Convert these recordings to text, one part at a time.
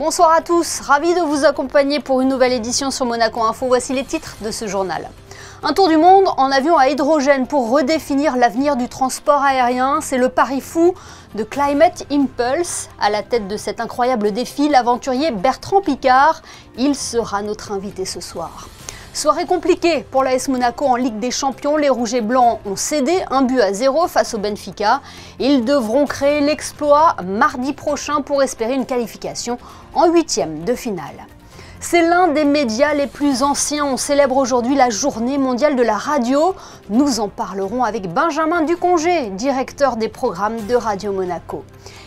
Bonsoir à tous, ravi de vous accompagner pour une nouvelle édition sur Monaco Info. Voici les titres de ce journal. Un tour du monde en avion à hydrogène pour redéfinir l'avenir du transport aérien. C'est le pari fou de Climate Impulse. À la tête de cet incroyable défi, l'aventurier Bertrand Piccard. Il sera notre invité ce soir. Soirée compliquée pour l'AS Monaco en Ligue des Champions. Les Rouges et Blancs ont cédé 1-0 face au Benfica. Ils devront créer l'exploit mardi prochain pour espérer une qualification en 8e de finale. C'est l'un des médias les plus anciens. On célèbre aujourd'hui la journée mondiale de la radio. Nous en parlerons avec Benjamin Ducongé, directeur des programmes de Radio Monaco.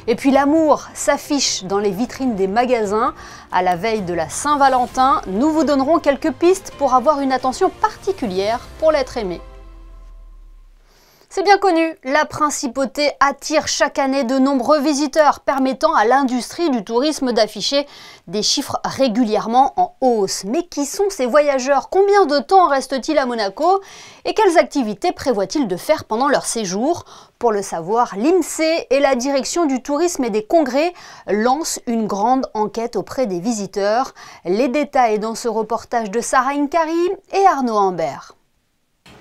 Et puis l'amour s'affiche dans les vitrines des magasins. À la veille de la Saint-Valentin, nous vous donnerons quelques pistes pour avoir une attention particulière pour l'être aimé. C'est bien connu, la principauté attire chaque année de nombreux visiteurs, permettant à l'industrie du tourisme d'afficher des chiffres régulièrement en hausse. Mais qui sont ces voyageurs? Combien de temps restent-ils à Monaco? Et quelles activités prévoient-ils de faire pendant leur séjour? Pour le savoir, l'INSEE et la direction du tourisme et des congrès lancent une grande enquête auprès des visiteurs. Les détails dans ce reportage de Sarah Inkari et Arnaud Humbert.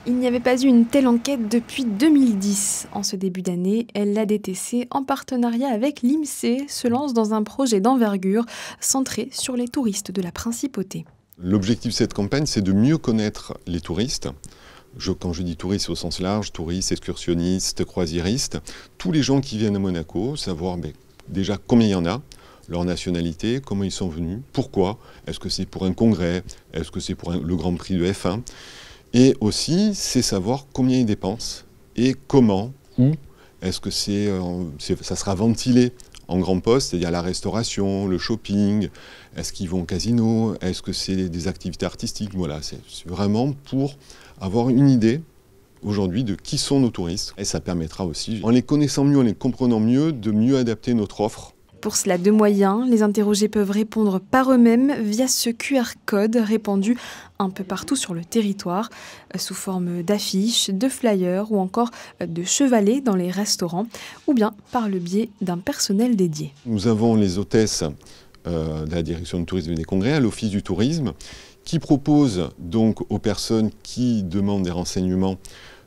Il n'y avait pas eu une telle enquête depuis 2010. En ce début d'année, l'ADTC, en partenariat avec l'INSEE, se lance dans un projet d'envergure centré sur les touristes de la Principauté. L'objectif de cette campagne, c'est de mieux connaître les touristes. Quand je dis touristes au sens large, touristes, excursionnistes, croisiéristes, tous les gens qui viennent à Monaco, savoir déjà combien il y en a, leur nationalité, comment ils sont venus, pourquoi, est-ce que c'est pour un congrès, est-ce que c'est pour le Grand Prix de F1. Et aussi, c'est savoir combien ils dépensent et comment, où. Est-ce que ça sera ventilé en grand poste, c'est-à-dire la restauration, le shopping, est-ce qu'ils vont au casino, est-ce que c'est des activités artistiques? Voilà, c'est vraiment pour avoir une idée aujourd'hui de qui sont nos touristes. Et ça permettra aussi, en les connaissant mieux, en les comprenant mieux, de mieux adapter notre offre. Pour cela, deux moyens. Les interrogés peuvent répondre par eux-mêmes via ce QR code répandu un peu partout sur le territoire, sous forme d'affiches, de flyers ou encore de chevalets dans les restaurants, ou bien par le biais d'un personnel dédié. Nous avons les hôtesses de la direction du tourisme et des congrès, à l'Office du tourisme, qui proposent donc aux personnes qui demandent des renseignements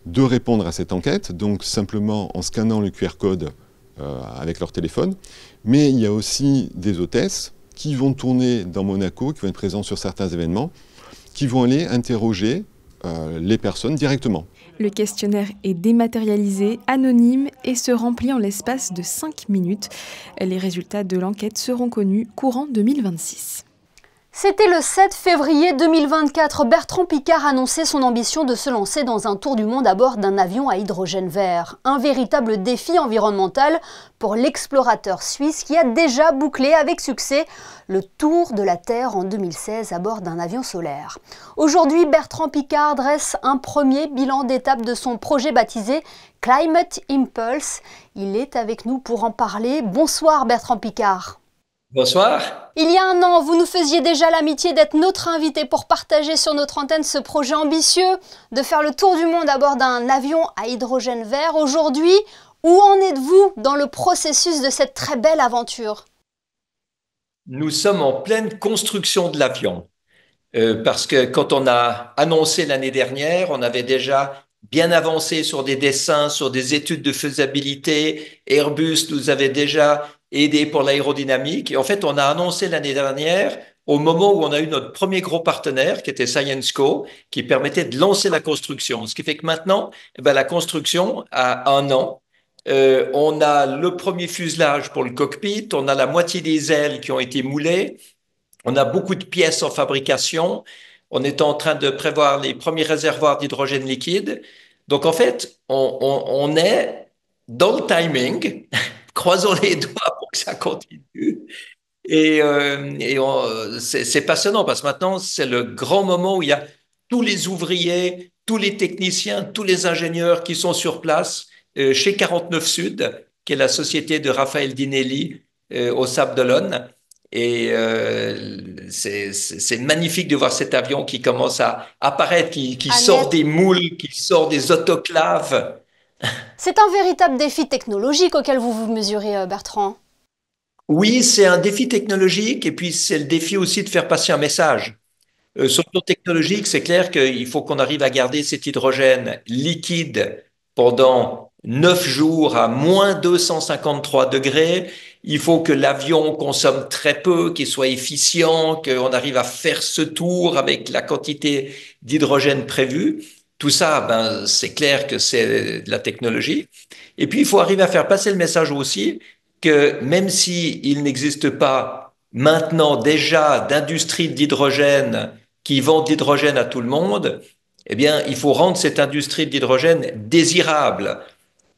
de répondre à cette enquête, donc simplement en scannant le QR code avec leur téléphone. Mais il y a aussi des hôtesses qui vont tourner dans Monaco, qui vont être présents sur certains événements, qui vont aller interroger les personnes directement. Le questionnaire est dématérialisé, anonyme et se remplit en l'espace de 5 minutes. Les résultats de l'enquête seront connus courant 2026. C'était le 7 février 2024. Bertrand Piccard annonçait son ambition de se lancer dans un tour du monde à bord d'un avion à hydrogène vert. Un véritable défi environnemental pour l'explorateur suisse qui a déjà bouclé avec succès le tour de la Terre en 2016 à bord d'un avion solaire. Aujourd'hui, Bertrand Piccard dresse un premier bilan d'étape de son projet baptisé Climate Impulse. Il est avec nous pour en parler. Bonsoir Bertrand Piccard. Bonsoir. Il y a un an, vous nous faisiez déjà l'amitié d'être notre invité pour partager sur notre antenne ce projet ambitieux de faire le tour du monde à bord d'un avion à hydrogène vert. Aujourd'hui, où en êtes-vous dans le processus de cette très belle aventure? Nous sommes en pleine construction de l'avion. Parce que quand on a annoncé l'année dernière, on avait déjà bien avancé sur des dessins, sur des études de faisabilité. Airbus nous avait déjà aidé pour l'aérodynamique. Et en fait, on a annoncé l'année dernière, au moment où on a eu notre premier gros partenaire, qui était Syensqo, qui permettait de lancer la construction. Ce qui fait que maintenant, la construction a 1 an. On a le premier fuselage pour le cockpit, on a la moitié des ailes qui ont été moulées, on a beaucoup de pièces en fabrication, on est en train de prévoir les premiers réservoirs d'hydrogène liquide. Donc, en fait, on est dans le timing. Croisons les doigts pour que ça continue. Et c'est passionnant parce que maintenant, c'est le grand moment où il y a tous les ouvriers, tous les techniciens, tous les ingénieurs qui sont sur place chez 49 Sud, qui est la société de Raphaël Dinelli au Sable d'Olonne. Et c'est magnifique de voir cet avion qui commence à apparaître, qui sort des moules, qui sort des autoclaves. C'est un véritable défi technologique auquel vous vous mesurez, Bertrand. Oui, c'est un défi technologique et puis c'est le défi aussi de faire passer un message. Sur le plan technologique, c'est clair qu'il faut qu'on arrive à garder cet hydrogène liquide pendant 9 jours à moins 253 degrés. Il faut que l'avion consomme très peu, qu'il soit efficient, qu'on arrive à faire ce tour avec la quantité d'hydrogène prévue. Tout ça, ben, c'est clair que c'est de la technologie. Et puis, il faut arriver à faire passer le message aussi que même s'il n'existe pas maintenant déjà d'industrie d'hydrogène qui vendent de l'hydrogène à tout le monde, eh bien, il faut rendre cette industrie de l'hydrogène désirable.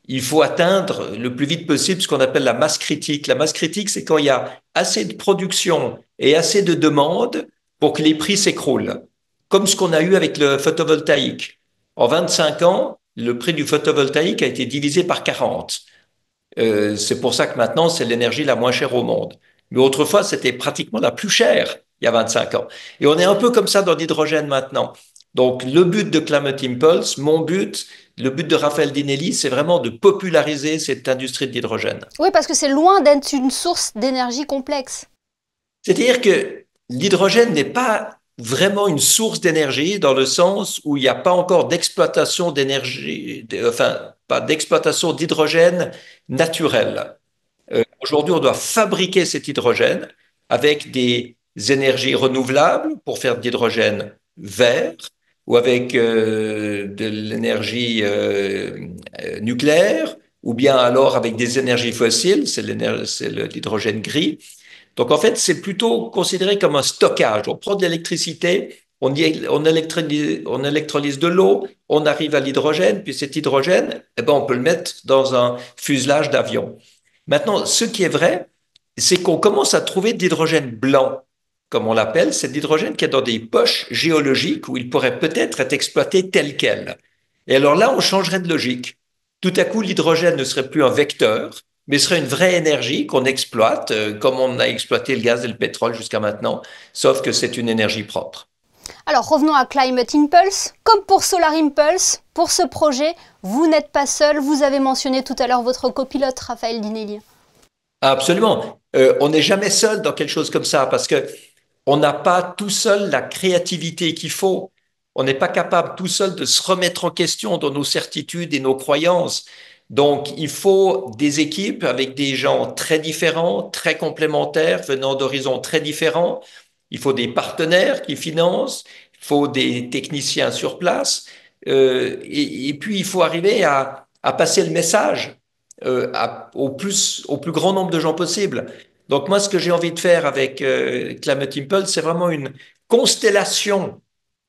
Il faut atteindre le plus vite possible ce qu'on appelle la masse critique. La masse critique, c'est quand il y a assez de production et assez de demande pour que les prix s'écroulent. Comme ce qu'on a eu avec le photovoltaïque. En 25 ans, le prix du photovoltaïque a été divisé par 40. C'est pour ça que maintenant, c'est l'énergie la moins chère au monde. Mais autrefois, c'était pratiquement la plus chère il y a 25 ans. Et on est un peu comme ça dans l'hydrogène maintenant. Donc, le but de Climate Impulse, mon but, le but de Raphaël Dinelli, c'est vraiment de populariser cette industrie de l'hydrogène. Oui, parce que c'est loin d'être une source d'énergie complexe. C'est-à-dire que l'hydrogène n'est pas vraiment une source d'énergie dans le sens où il n'y a pas encore d'exploitation d'énergie, enfin, pas d'exploitation d'hydrogène naturel. Aujourd'hui, on doit fabriquer cet hydrogène avec des énergies renouvelables pour faire de l'hydrogène vert ou avec de l'énergie nucléaire ou bien alors avec des énergies fossiles, c'est l'hydrogène gris. Donc en fait, c'est plutôt considéré comme un stockage. On prend de l'électricité, on électrolyse de l'eau, on arrive à l'hydrogène, puis cet hydrogène, eh ben, on peut le mettre dans un fuselage d'avion. Maintenant, ce qui est vrai, c'est qu'on commence à trouver de l'hydrogène blanc, comme on l'appelle, c'est de l'hydrogène qui est dans des poches géologiques où il pourrait peut-être être exploité tel quel. Et alors là, on changerait de logique. Tout à coup, l'hydrogène ne serait plus un vecteur, mais serait une vraie énergie qu'on exploite, comme on a exploité le gaz et le pétrole jusqu'à maintenant, sauf que c'est une énergie propre. Alors revenons à Climate Impulse. Comme pour Solar Impulse, pour ce projet, vous n'êtes pas seul. Vous avez mentionné tout à l'heure votre copilote, Raphaël Dinelli. Absolument. On n'est jamais seul dans quelque chose comme ça parce que on n'a pas tout seul la créativité qu'il faut. On n'est pas capable tout seul de se remettre en question dans nos certitudes et nos croyances. Donc, il faut des équipes avec des gens très différents, très complémentaires, venant d'horizons très différents. Il faut des partenaires qui financent, il faut des techniciens sur place. Et puis, il faut arriver à passer le message au plus grand nombre de gens possible. Donc moi, ce que j'ai envie de faire avec Climate Impulse, c'est vraiment une constellation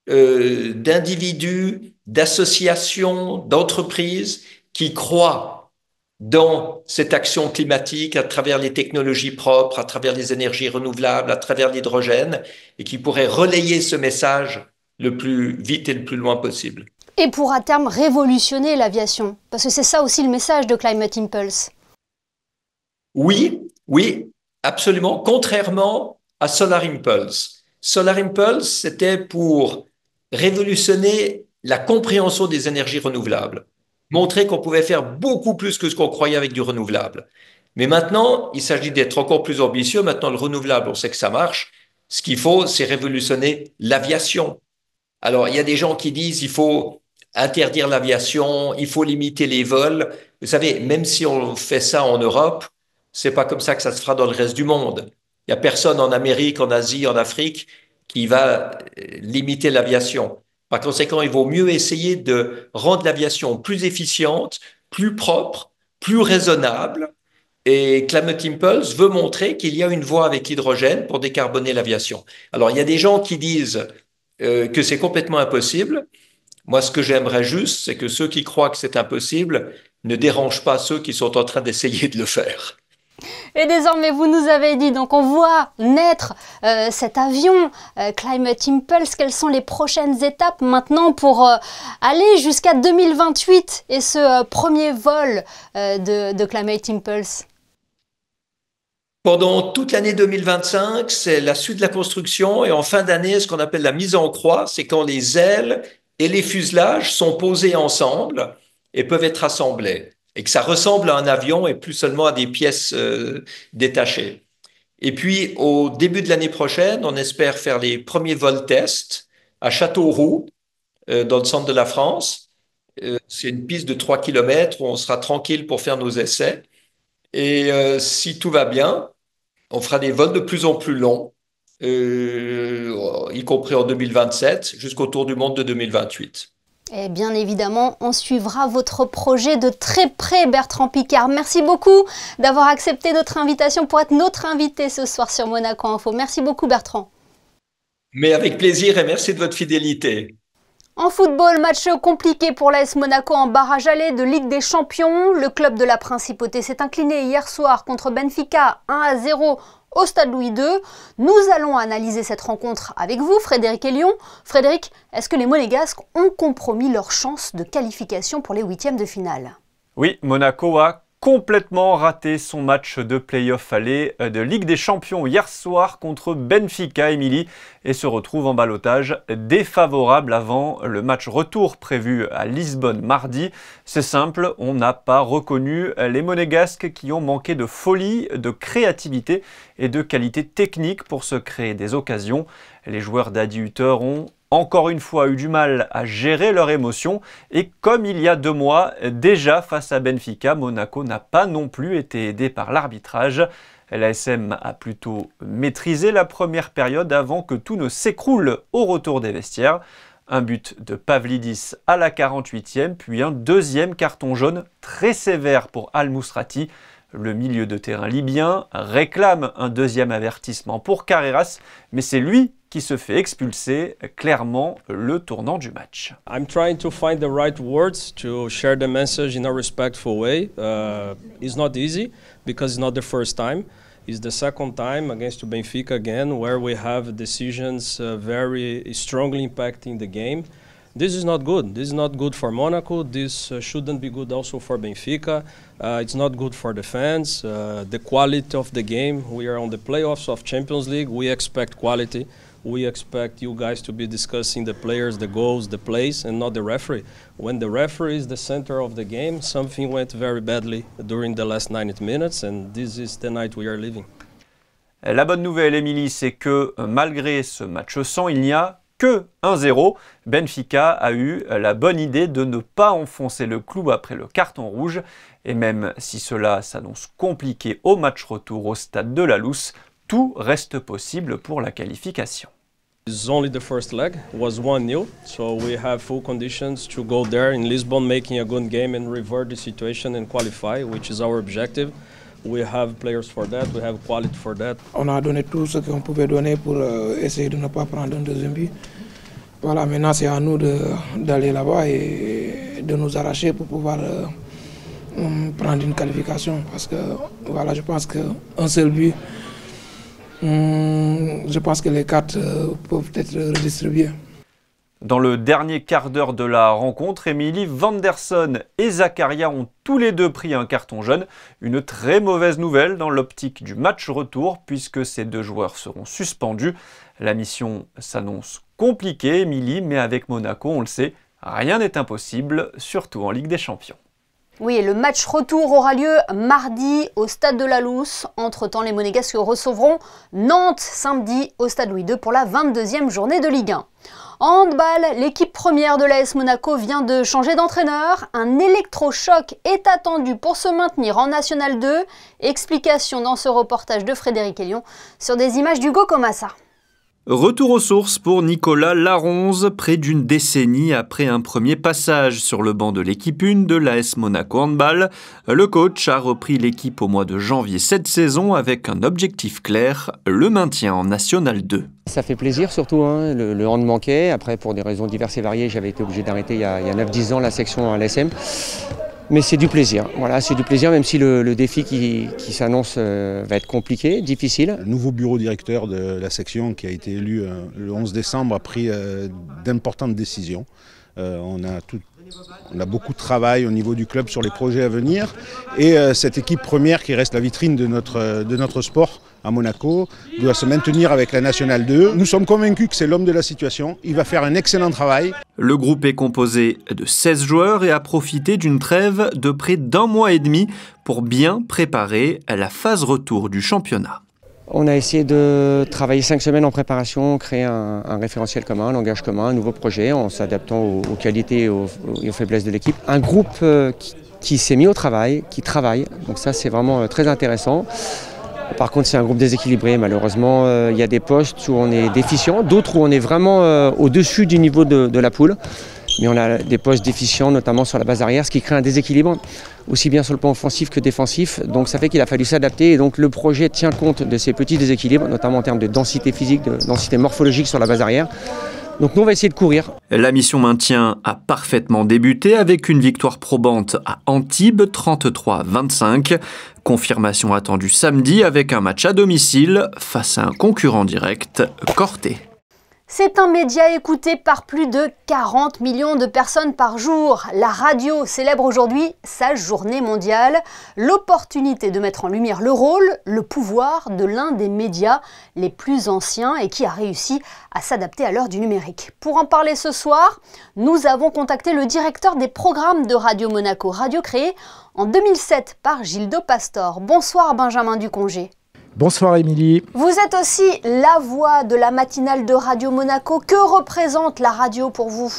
d'individus, d'associations, d'entreprises qui croient dans cette action climatique à travers les technologies propres, à travers les énergies renouvelables, à travers l'hydrogène, et qui pourraient relayer ce message le plus vite et le plus loin possible. Et pour à terme révolutionner l'aviation, parce que c'est ça aussi le message de Climate Impulse. Oui, oui, absolument, contrairement à Solar Impulse. Solar Impulse, c'était pour révolutionner la compréhension des énergies renouvelables, montrer qu'on pouvait faire beaucoup plus que ce qu'on croyait avec du renouvelable. Mais maintenant, il s'agit d'être encore plus ambitieux. Maintenant, le renouvelable, on sait que ça marche. Ce qu'il faut, c'est révolutionner l'aviation. Alors, il y a des gens qui disent il faut interdire l'aviation, il faut limiter les vols. Vous savez, même si on fait ça en Europe, c'est pas comme ça que ça se fera dans le reste du monde. Il y a personne en Amérique, en Asie, en Afrique qui va limiter l'aviation. Par conséquent, il vaut mieux essayer de rendre l'aviation plus efficiente, plus propre, plus raisonnable. Et Climate Impulse veut montrer qu'il y a une voie avec l'hydrogène pour décarboner l'aviation. Alors, il y a des gens qui disent que c'est complètement impossible. Moi, ce que j'aimerais juste, c'est que ceux qui croient que c'est impossible ne dérangent pas ceux qui sont en train d'essayer de le faire. Et désormais, vous nous avez dit, donc on voit naître cet avion Climate Impulse. Quelles sont les prochaines étapes maintenant pour aller jusqu'à 2028 et ce premier vol de Climate Impulse? Pendant toute l'année 2025, c'est la suite de la construction et en fin d'année, ce qu'on appelle la mise en croix, c'est quand les ailes et les fuselages sont posés ensemble et peuvent être assemblés et que ça ressemble à un avion et plus seulement à des pièces détachées. Et puis, au début de l'année prochaine, on espère faire les premiers vols tests à Châteauroux, dans le centre de la France. C'est une piste de 3 km où on sera tranquille pour faire nos essais. Et si tout va bien, on fera des vols de plus en plus longs, y compris en 2027, jusqu'au Tour du Monde de 2028. Et bien évidemment, on suivra votre projet de très près, Bertrand Piccard. Merci beaucoup d'avoir accepté notre invitation pour être notre invité ce soir sur Monaco Info. Merci beaucoup, Bertrand. Mais avec plaisir et merci de votre fidélité. En football, match compliqué pour l'AS Monaco en barrage aller de Ligue des Champions. Le club de la Principauté s'est incliné hier soir contre Benfica 1-0 au Stade Louis II. Nous allons analyser cette rencontre avec vous, Frédéric Elion. Frédéric, est-ce que les Monégasques ont compromis leur chance de qualification pour les huitièmes de finale? Oui, Monaco a complètement raté son match de play-off aller de Ligue des Champions hier soir contre Benfica, Émilie, et se retrouve en ballottage défavorable avant le match retour prévu à Lisbonne mardi. C'est simple, on n'a pas reconnu les Monégasques qui ont manqué de folie, de créativité et de qualité technique pour se créer des occasions. Les joueurs d'Adi Hütter ont encore une fois eu du mal à gérer leurs émotions et comme il y a 2 mois, déjà face à Benfica, Monaco n'a pas non plus été aidé par l'arbitrage. L'ASM a plutôt maîtrisé la première période avant que tout ne s'écroule au retour des vestiaires. Un but de Pavlidis à la 48e, puis un deuxième carton jaune très sévère pour Al Mousrati. Le milieu de terrain libyen réclame un deuxième avertissement pour Carreras, mais c'est lui qui se fait expulser, clairement le tournant du match. I'm trying to find the right words to share the message in a respectful way. It's not easy because it's not the first time. It's the second time against Benfica again where we have decisions very strongly impacting the game. This is not good. This is not good for Monaco. This shouldn't be good also for Benfica. It's not good for the fans. The quality of the game. We are on the playoffs of Champions League. We expect quality. We expect you guys to be discussing the players, the goals, the plays, and not the referee. When the referee is the center of the game, something went very badly during the last 90 minutes, and this is the night we are living. La bonne nouvelle, Émilie, c'est que malgré ce match sans, il n'y a que 1-0. Benfica a eu la bonne idée de ne pas enfoncer le clou après le carton rouge. Et même si cela s'annonce compliqué au match retour au stade de la Luz, tout reste possible pour la qualification. It's only the first leg, it was 1-0, so we have full conditions to go there in Lisbon, making a good game and revert the situation and qualify, which is our objective. We have players for that, we have quality for that. On a donné tout ce qu'on pouvait donner pour essayer de ne pas prendre un deuxième but. Voilà, maintenant c'est à nous d'aller là-bas et de nous arracher pour pouvoir prendre une qualification. Parce que voilà, je pense qu'un seul but, je pense que les cartes peuvent être redistribuées. Dans le dernier quart d'heure de la rencontre, Emily Vanderson et Zakaria ont tous les deux pris un carton jaune. Une très mauvaise nouvelle dans l'optique du match retour puisque ces 2 joueurs seront suspendus. La mission s'annonce compliquée, Emily, mais avec Monaco, on le sait, rien n'est impossible, surtout en Ligue des Champions. Oui, et le match retour aura lieu mardi au Stade de la Luz. Entre-temps, les Monégasques recevront Nantes samedi au Stade Louis II pour la 22e journée de Ligue 1. En handball, l'équipe première de l'AS Monaco vient de changer d'entraîneur. Un électrochoc est attendu pour se maintenir en National 2. Explication dans ce reportage de Frédéric Elion sur des images d'Hugo Comassa. Retour aux sources pour Nicolas Laronze, près d'une décennie après un premier passage sur le banc de l'équipe 1 de l'AS Monaco Handball. Le coach a repris l'équipe au mois de janvier cette saison avec un objectif clair, le maintien en National 2. Ça fait plaisir surtout, hein. Le hand manquait. Après, pour des raisons diverses et variées, j'avais été obligé d'arrêter il y a 9-10 ans la section à l'ASM. Mais c'est du plaisir, voilà, c'est du plaisir même si le défi qui s'annonce va être compliqué, difficile. Le nouveau bureau directeur de la section qui a été élu le 11 décembre a pris d'importantes décisions. On a beaucoup de travail au niveau du club sur les projets à venir et cette équipe première qui reste la vitrine de notre sport à Monaco doit se maintenir avec la Nationale 2. Nous sommes convaincus que c'est l'homme de la situation, il va faire un excellent travail. Le groupe est composé de 16 joueurs et a profité d'une trêve de près d'1 mois et demi pour bien préparer la phase retour du championnat. On a essayé de travailler 5 semaines en préparation, créer un référentiel commun, un langage commun, un nouveau projet en s'adaptant aux qualités et aux faiblesses de l'équipe. Un groupe qui s'est mis au travail, qui travaille, donc ça c'est vraiment très intéressant. Par contre c'est un groupe déséquilibré, malheureusement il y a des postes où on est déficient, d'autres où on est vraiment au-dessus du niveau de la poule. Mais on a des postes déficients, notamment sur la base arrière, ce qui crée un déséquilibre, aussi bien sur le plan offensif que défensif. Donc ça fait qu'il a fallu s'adapter et donc le projet tient compte de ces petits déséquilibres, notamment en termes de densité physique, de densité morphologique sur la base arrière. Donc nous on va essayer de courir. La mission maintien a parfaitement débuté avec une victoire probante à Antibes, 33-25. Confirmation attendue samedi avec un match à domicile face à un concurrent direct, Corté. C'est un média écouté par plus de 40 millions de personnes par jour. La radio célèbre aujourd'hui sa journée mondiale, l'opportunité de mettre en lumière le rôle, le pouvoir de l'un des médias les plus anciens et qui a réussi à s'adapter à l'heure du numérique. Pour en parler ce soir, nous avons contacté le directeur des programmes de Radio Monaco, radio créée en 2007 par Gildo Pastor. Bonsoir Benjamin Ducongé. Bonsoir Émilie. Vous êtes aussi la voix de la matinale de Radio Monaco. Que représente la radio pour vous ?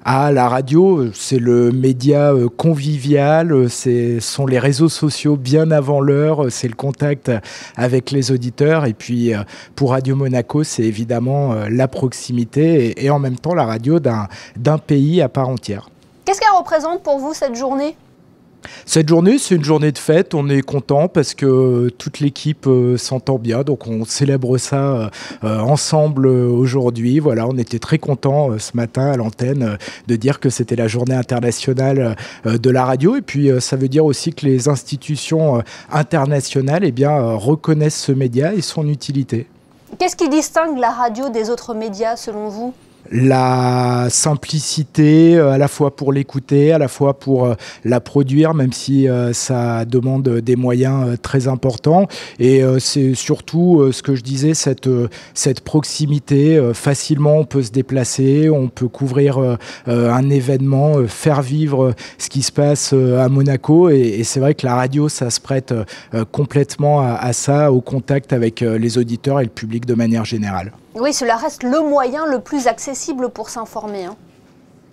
Ah, la radio, c'est le média convivial, ce sont les réseaux sociaux bien avant l'heure, c'est le contact avec les auditeurs. Et puis pour Radio Monaco, c'est évidemment la proximité et en même temps la radio d'un pays à part entière. Qu'est-ce qu'elle représente pour vous cette journée ? Cette journée, c'est une journée de fête. On est content parce que toute l'équipe s'entend bien. Donc, on célèbre ça ensemble aujourd'hui. Voilà, on était très contents ce matin à l'antenne de dire que c'était la journée internationale de la radio. Et puis, ça veut dire aussi que les institutions internationales reconnaissent ce média et son utilité. Qu'est-ce qui distingue la radio des autres médias selon vous ? La simplicité, à la fois pour l'écouter, à la fois pour la produire, même si ça demande des moyens très importants. Et c'est surtout ce que je disais, cette proximité. Facilement, on peut se déplacer, on peut couvrir un événement, faire vivre ce qui se passe à Monaco. Et c'est vrai que la radio, ça se prête complètement à ça, au contact avec les auditeurs et le public de manière générale. Oui, cela reste le moyen le plus accessible pour s'informer.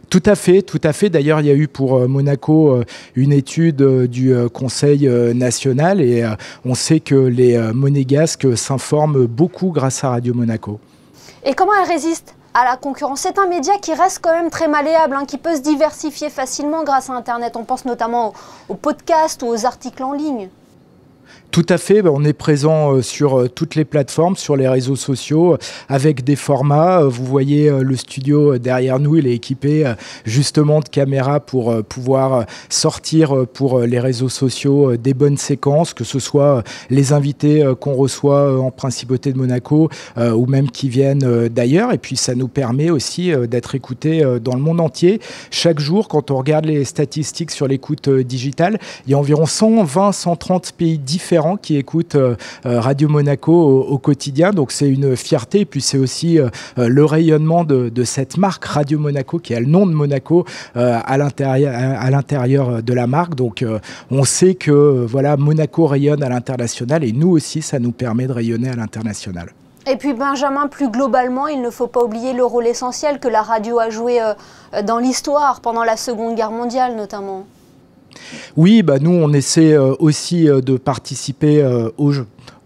Tout à fait, tout à fait. D'ailleurs, il y a eu pour Monaco une étude du Conseil national et on sait que les Monégasques s'informent beaucoup grâce à Radio Monaco. Et comment elle résiste à la concurrence? C'est un média qui reste quand même très malléable, qui peut se diversifier facilement grâce à Internet. On pense notamment aux podcasts ou aux articles en ligne. Tout à fait, on est présent sur toutes les plateformes, sur les réseaux sociaux, avec des formats. Vous voyez le studio derrière nous, il est équipé justement de caméras pour pouvoir sortir pour les réseaux sociaux des bonnes séquences, que ce soit les invités qu'on reçoit en Principauté de Monaco ou même qui viennent d'ailleurs. Et puis ça nous permet aussi d'être écoutés dans le monde entier. Chaque jour, quand on regarde les statistiques sur l'écoute digitale, il y a environ 120-130 pays différents qui écoutent Radio Monaco au quotidien. Donc c'est une fierté et puis c'est aussi le rayonnement de cette marque Radio Monaco qui a le nom de Monaco à l'intérieur de la marque. Donc on sait que voilà, Monaco rayonne à l'international et nous aussi ça nous permet de rayonner à l'international. Et puis Benjamin, plus globalement, il ne faut pas oublier le rôle essentiel que la radio a joué dans l'histoire pendant la Seconde Guerre mondiale notamment. Oui, nous on essaie aussi de participer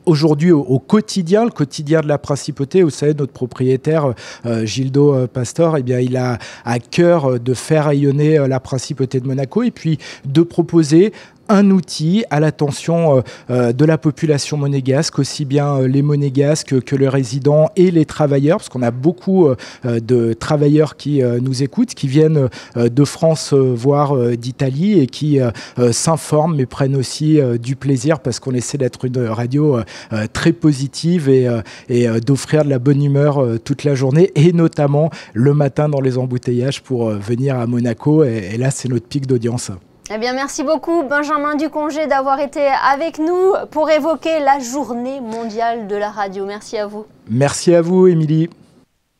aujourd'hui au quotidien, le quotidien de la Principauté. Vous savez, notre propriétaire, Gildo Pastor, il a à cœur de faire rayonner la Principauté de Monaco et puis de proposer un outil à l'attention de la population monégasque, aussi bien les monégasques que les résidents et les travailleurs, parce qu'on a beaucoup de travailleurs qui nous écoutent, qui viennent de France, voire d'Italie, et qui s'informent, mais prennent aussi du plaisir, parce qu'on essaie d'être une radio très positive et d'offrir de la bonne humeur toute la journée, et notamment le matin dans les embouteillages pour venir à Monaco, et là c'est notre pic d'audience. Eh bien, merci beaucoup Benjamin Ducongé d'avoir été avec nous pour évoquer la journée mondiale de la radio. Merci à vous. Merci à vous, Émilie.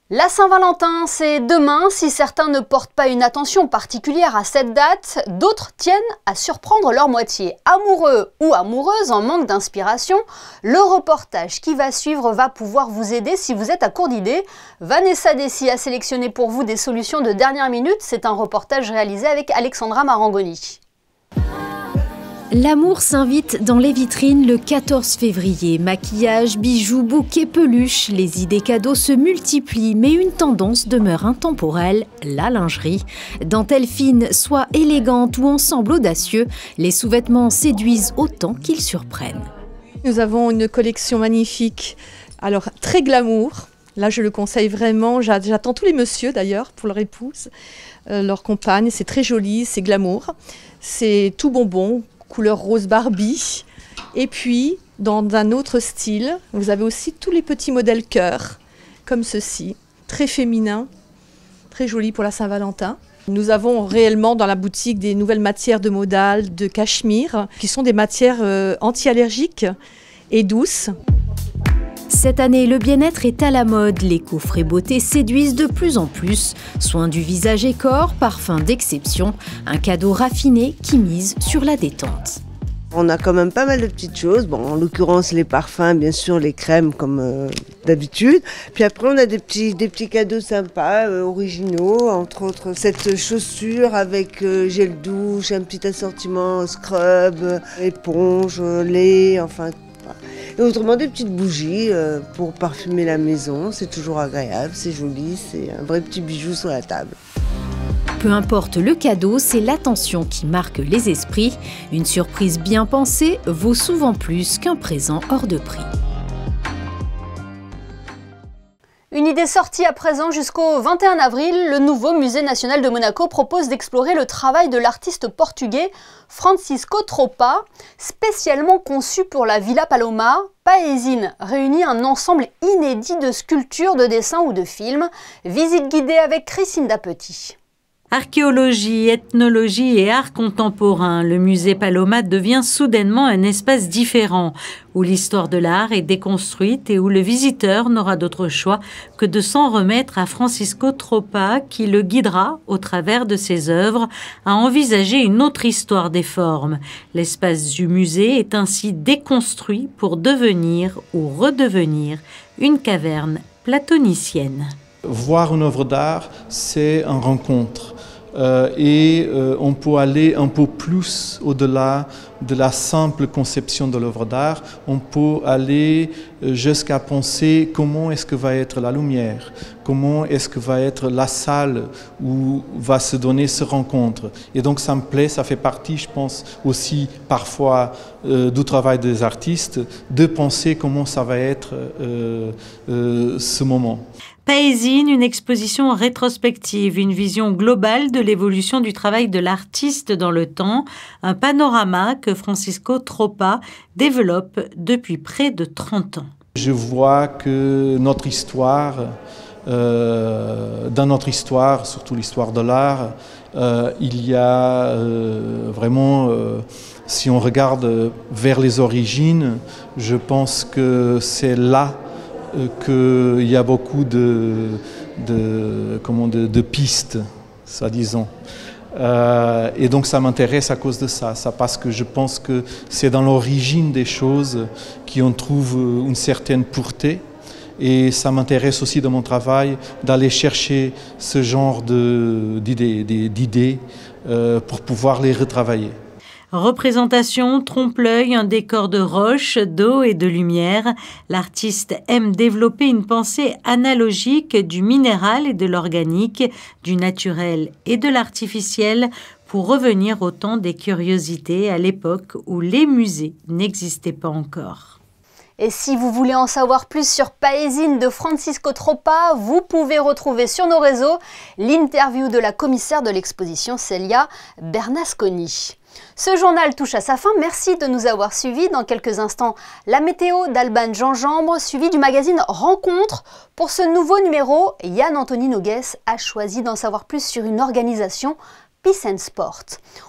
La Saint-Valentin, c'est demain. Si certains ne portent pas une attention particulière à cette date, d'autres tiennent à surprendre leur moitié. Amoureux ou amoureuses en manque d'inspiration, le reportage qui va suivre va pouvoir vous aider si vous êtes à court d'idées. Vanessa Dessy a sélectionné pour vous des solutions de dernière minute. C'est un reportage réalisé avec Alexandra Marangoni. L'amour s'invite dans les vitrines le 14 février. Maquillage, bijoux, bouquets, peluches, les idées cadeaux se multiplient, mais une tendance demeure intemporelle, la lingerie. Dentelle fine, soie élégante ou ensemble audacieux, les sous-vêtements séduisent autant qu'ils surprennent. Nous avons une collection magnifique, alors très glamour. Là, je le conseille vraiment. J'attends tous les messieurs d'ailleurs pour leur épouse, leur compagne. C'est très joli, c'est glamour, c'est tout bonbon. Couleur rose Barbie. Et puis, dans un autre style, vous avez aussi tous les petits modèles cœur, comme ceci, très féminin, très joli pour la Saint-Valentin. Nous avons réellement dans la boutique des nouvelles matières de modal, de cachemire, qui sont des matières anti-allergiques et douces. Cette année, le bien-être est à la mode. Les coffrets beauté séduisent de plus en plus. Soins du visage et corps, parfums d'exception. Un cadeau raffiné qui mise sur la détente. On a quand même pas mal de petites choses. Bon, en l'occurrence, les parfums, bien sûr, les crèmes comme d'habitude. Puis après, on a des petits cadeaux sympas, originaux. Entre autres, cette chaussure avec gel douche, un petit assortiment scrub, éponge, lait, enfin... Et autrement, des petites bougies pour parfumer la maison, c'est toujours agréable, c'est joli, c'est un vrai petit bijou sur la table. Peu importe le cadeau, c'est l'attention qui marque les esprits. Une surprise bien pensée vaut souvent plus qu'un présent hors de prix. Une idée sortie à présent jusqu'au 21 avril, le nouveau Musée national de Monaco propose d'explorer le travail de l'artiste portugais Francisco Tropa. Spécialement conçu pour la Villa Paloma, Paesine réunit un ensemble inédit de sculptures, de dessins ou de films. Visite guidée avec Christine Dapetit. Archéologie, ethnologie et art contemporain, le musée Paloma devient soudainement un espace différent, où l'histoire de l'art est déconstruite et où le visiteur n'aura d'autre choix que de s'en remettre à Francisco Tropa, qui le guidera, au travers de ses œuvres, à envisager une autre histoire des formes. L'espace du musée est ainsi déconstruit pour devenir ou redevenir une caverne platonicienne. Voir une œuvre d'art, c'est une rencontre. On peut aller un peu plus au-delà de la simple conception de l'œuvre d'art. On peut aller jusqu'à penser comment est-ce que va être la lumière, comment est-ce que va être la salle où va se donner cette rencontre. Et donc ça me plaît, ça fait partie, je pense, aussi parfois du travail des artistes, de penser comment ça va être ce moment. Paesine, une exposition rétrospective, une vision globale de l'évolution du travail de l'artiste dans le temps, un panorama que Francisco Tropa développe depuis près de 30 ans. Je vois que notre histoire, dans notre histoire, surtout l'histoire de l'art, il y a vraiment, si on regarde vers les origines, je pense que c'est là qu'il y a beaucoup de pistes, soi-disant. Et donc ça m'intéresse à cause de ça, parce que je pense que c'est dans l'origine des choses qu'on trouve une certaine pureté. Et ça m'intéresse aussi dans mon travail d'aller chercher ce genre d'idées pour pouvoir les retravailler. Représentation, trompe-l'œil, un décor de roches, d'eau et de lumière. L'artiste aime développer une pensée analogique du minéral et de l'organique, du naturel et de l'artificiel pour revenir au temps des curiosités à l'époque où les musées n'existaient pas encore. Et si vous voulez en savoir plus sur Paesine de Francisco Tropa, vous pouvez retrouver sur nos réseaux l'interview de la commissaire de l'exposition Célia Bernasconi. Ce journal touche à sa fin, merci de nous avoir suivis. Dans quelques instants, la météo d'Alban Gingembre, suivi du magazine Rencontre. Pour ce nouveau numéro, Yann Anthony Noguès a choisi d'en savoir plus sur une organisation Peace and Sport.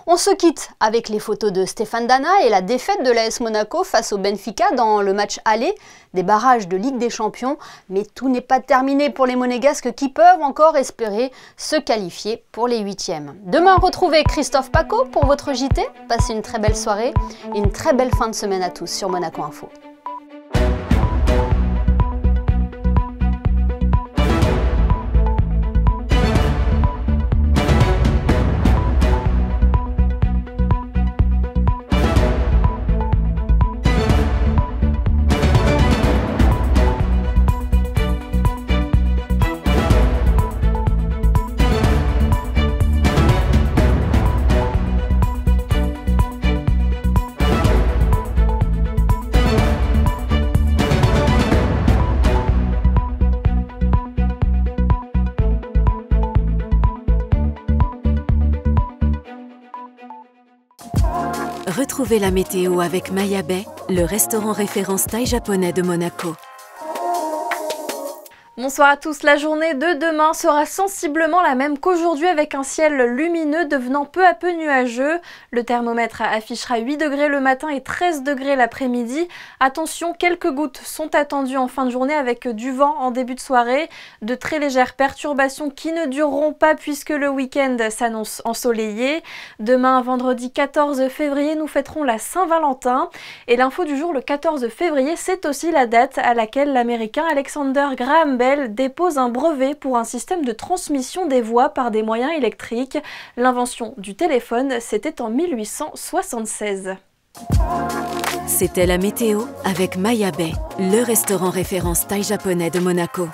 On se quitte avec les photos de Stéphane Dana et la défaite de l'AS Monaco face au Benfica dans le match aller des barrages de Ligue des Champions. Mais tout n'est pas terminé pour les Monégasques qui peuvent encore espérer se qualifier pour les 8e. Demain, retrouvez Christophe Paco pour votre JT. Passez une très belle soirée et une très belle fin de semaine à tous sur Monaco Info. Retrouvez la météo avec Maya Bay, le restaurant référence thaï japonais de Monaco. Bonsoir à tous, la journée de demain sera sensiblement la même qu'aujourd'hui avec un ciel lumineux devenant peu à peu nuageux. Le thermomètre affichera 8 degrés le matin et 13 degrés l'après-midi. Attention, quelques gouttes sont attendues en fin de journée avec du vent en début de soirée. De très légères perturbations qui ne dureront pas puisque le week-end s'annonce ensoleillé. Demain, vendredi 14 février, nous fêterons la Saint-Valentin. Et l'info du jour, le 14 février, c'est aussi la date à laquelle l'Américain Alexander Graham Bell dépose un brevet pour un système de transmission des voix par des moyens électriques. L'invention du téléphone, c'était en 1876. C'était la météo avec Maya Bay, le restaurant référence thaï japonais de Monaco.